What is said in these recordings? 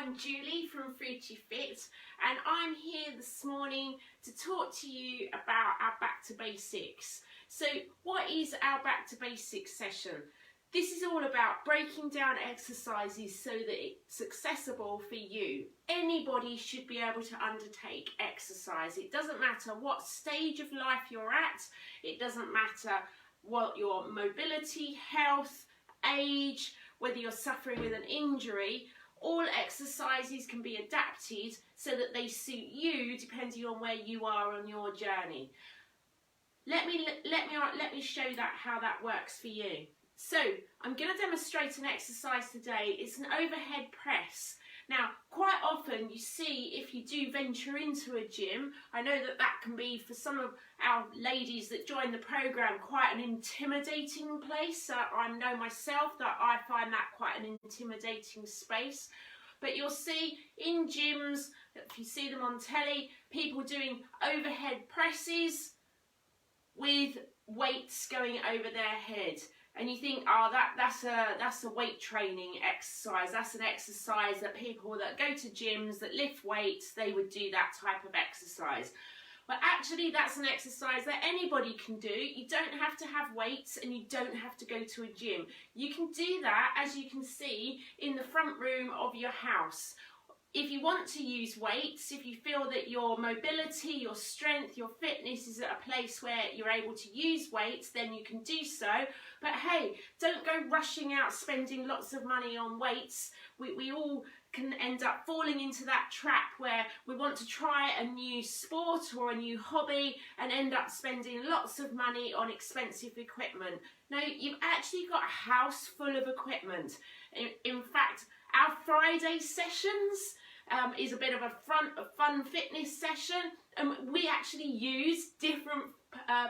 I'm Julie from Fruci and I'm here this morning to talk to you about our Back to Basics. So what is our Back to Basics session? This is all about breaking down exercises so that it's accessible for you. Anybody should be able to undertake exercise. It doesn't matter what stage of life you're at. It doesn't matter what your mobility, health, age, whether you're suffering with an injury. All exercises can be adapted so that they suit you depending on where you are on your journey. Let me show that how that works for you. So I'm going to demonstrate an exercise today. It's an overhead press. Now, quite often you see, if you do venture into a gym, I know that can be for some of our ladies that join the program quite an intimidating place. I know myself that I find that quite an intimidating space. But you'll see in gyms, if you see them on telly, people doing overhead presses with weights going over their head. And you think, oh, that's a weight training exercise. That's an exercise that people that go to gyms, that lift weights, they would do that type of exercise. But actually, that's an exercise that anybody can do. You don't have to have weights and you don't have to go to a gym. You can do that, as you can see, in the front room of your house. If you want to use weights, if you feel that your mobility, your strength, your fitness is at a place where you're able to use weights, then you can do so. But hey, don't go rushing out spending lots of money on weights. We all can end up falling into that trap where we want to try a new sport or a new hobby and end up spending lots of money on expensive equipment. No, you've actually got a house full of equipment. In fact, our Friday sessions is a bit of a fun fitness session, and we actually use different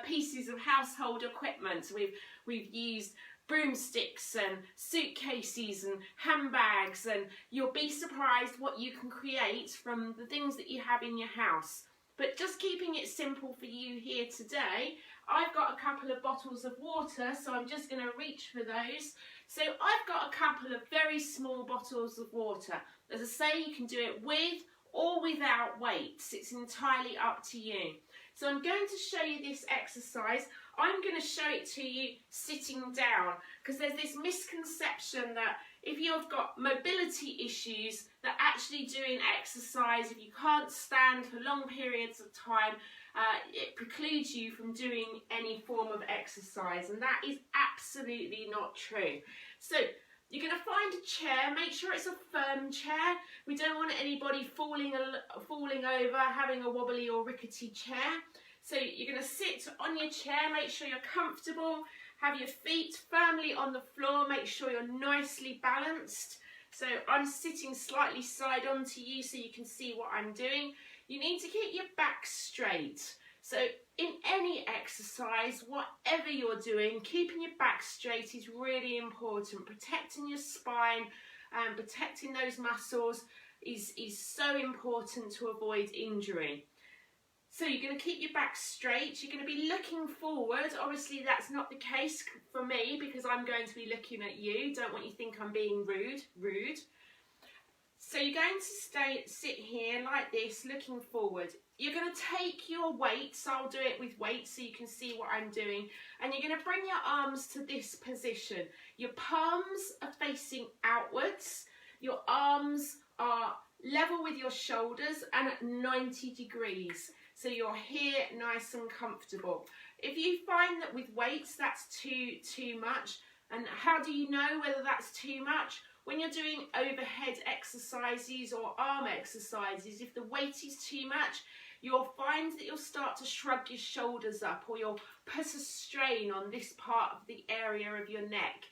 pieces of household equipment. We've used broomsticks and suitcases and handbags, and you'll be surprised what you can create from the things that you have in your house. But just keeping it simple for you here today, I've got a couple of bottles of water, so I'm just going to reach for those. So I've got a couple of very small bottles of water. As I say, you can do it with or without weights. It's entirely up to you. So I'm going to show you this exercise. I'm going to show it to you sitting down, because there's this misconception that if you've got mobility issues, that actually doing exercise, if you can't stand for long periods of time, it precludes you from doing any form of exercise, and that is absolutely not true. So you're going to find a chair. Make sure it's a firm chair. We don't want anybody falling over, having a wobbly or rickety chair. So you're going to sit on your chair. Make sure you're comfortable. Have your feet firmly on the floor. Make sure you're nicely balanced. So I'm sitting slightly side on to you so you can see what I'm doing. You need to keep your back straight. So in any exercise, whatever you're doing, keeping your back straight is really important. Protecting your spine and protecting those muscles is so important to avoid injury. So you're going to keep your back straight. You're going to be looking forward. Obviously, that's not the case for me because I'm going to be looking at you. Don't want you to think I'm being rude. So you're going to sit here like this, looking forward. You're going to take your weights. I'll do it with weights so you can see what I'm doing. And you're going to bring your arms to this position. Your palms are facing outwards. Your arms are level with your shoulders and at 90 degrees. So you're here nice and comfortable. If you find that with weights that's too much, and how do you know whether that's too much? When you're doing overhead exercises or arm exercises, if the weight is too much, you'll find that you'll start to shrug your shoulders up, or you'll put a strain on this part of the area of your neck.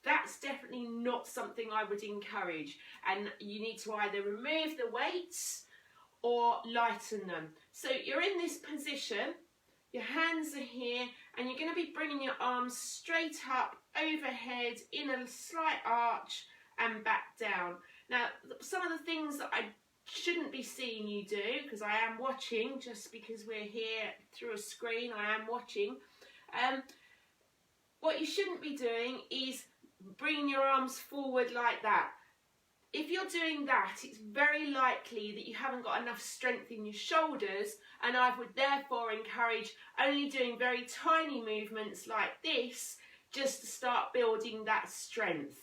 That's definitely not something I would encourage, and you need to either remove the weights or lighten them. So you're in this position, your hands are here, and you're going to be bringing your arms straight up overhead in a slight arch and back down. Now, some of the things that I shouldn't be seeing you do, because I am watching, just because we're here through a screen, I am watching. What you shouldn't be doing is bringing your arms forward like that. if you're doing that, it's very likely that you haven't got enough strength in your shoulders, and I would therefore encourage only doing very tiny movements like this just to start building that strength.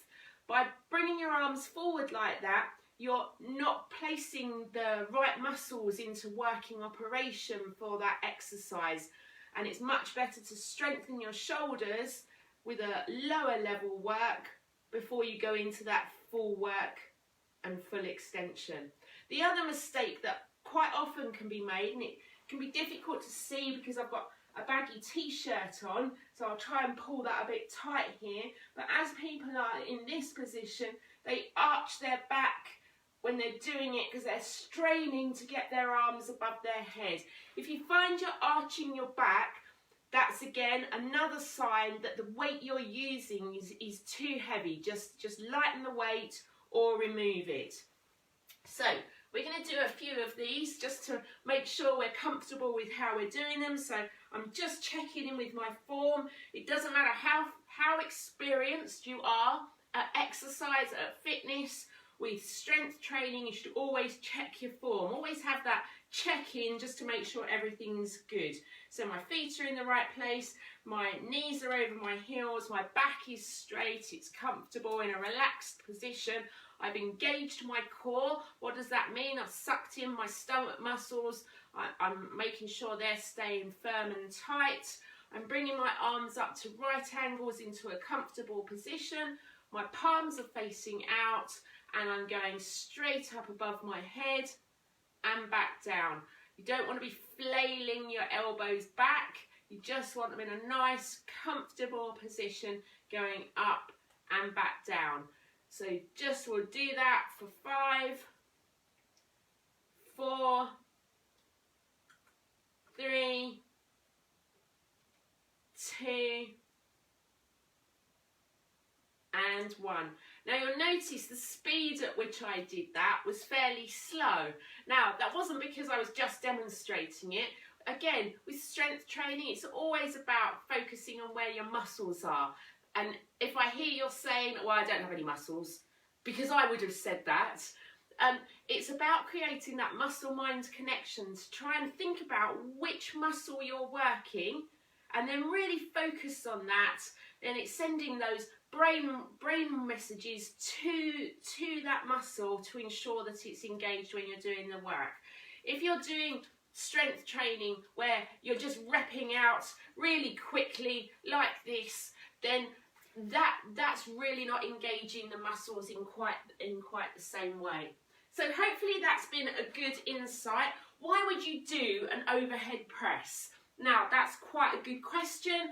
By bringing your arms forward like that, you're not placing the right muscles into working operation for that exercise, and it's much better to strengthen your shoulders with a lower level work before you go into that full work and full extension. The other mistake that quite often can be made, and it can be difficult to see because I've got a baggy t-shirt on, so I'll try and pull that a bit tight here, but as people are in this position, they arch their back when they're doing it because they're straining to get their arms above their head. If you find you're arching your back, that's again another sign that the weight you're using is too heavy. Just lighten the weight or remove it. So we're going to do a few of these just to make sure we're comfortable with how we're doing them. So I'm just checking in with my form. It doesn't matter how experienced you are at exercise, at fitness, with strength training, you should always check your form. Always have that check-in just to make sure everything's good. So my feet are in the right place, my knees are over my heels, my back is straight, it's comfortable in a relaxed position. I've engaged my core. What does that mean? I've sucked in my stomach muscles. I'm making sure they're staying firm and tight. I'm bringing my arms up to right angles into a comfortable position. My palms are facing out, and I'm going straight up above my head and back down. You don't want to be flailing your elbows back. You just want them in a nice, comfortable position going up and back down. So we'll do that for 5, 4, 3, 2, and 1. Now you'll notice the speed at which I did that was fairly slow. Now that wasn't because I was just demonstrating it. Again, with strength training, it's always about focusing on where your muscles are. And if I hear you're saying, well, I don't have any muscles, because I would have said that, it's about creating that muscle-mind connection to try and think about which muscle you're working and then really focus on that. Then it's sending those brain messages to that muscle to ensure that it's engaged when you're doing the work. If you're doing strength training where you're just repping out really quickly like this, then that's really not engaging the muscles in quite the same way. So hopefully that's been a good insight. Why would you do an overhead press? Now that's quite a good question.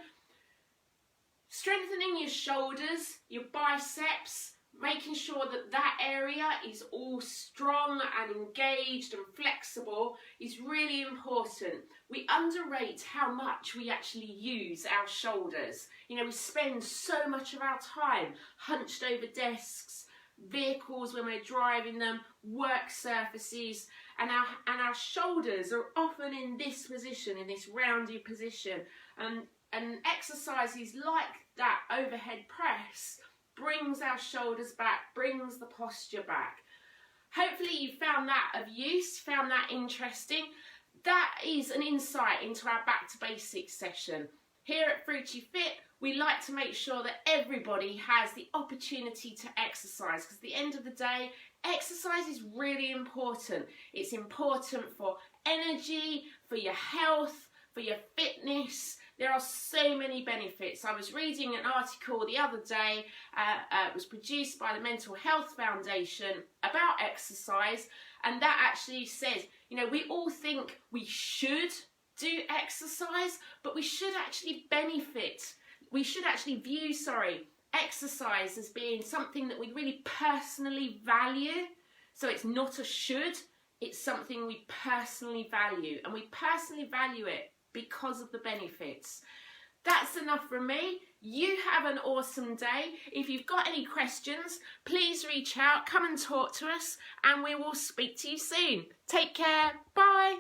Strengthening your shoulders, your biceps, making sure that that area is all strong and engaged and flexible is really important. We underrate how much we actually use our shoulders. You know, we spend so much of our time hunched over desks, vehicles when we're driving them, work surfaces, and our shoulders are often in this position, in this rounded position. And exercises like that overhead press brings our shoulders back, brings the posture back. Hopefully you found that of use, found that interesting. That is an insight into our Back to Basics session. Here at Fruci Fit, we like to make sure that everybody has the opportunity to exercise, because at the end of the day, exercise is really important. It's important for energy, for your health, for your fitness. There are so many benefits. I was reading an article the other day, it was produced by the Mental Health Foundation about exercise, and that actually says, you know, we all think we should do exercise, but we should actually view exercise as being something that we really personally value. So it's not a should, it's something we personally value, and we personally value it because of the benefits. That's enough from me. You have an awesome day. If you've got any questions, please reach out, come and talk to us, and we will speak to you soon. Take care. Bye.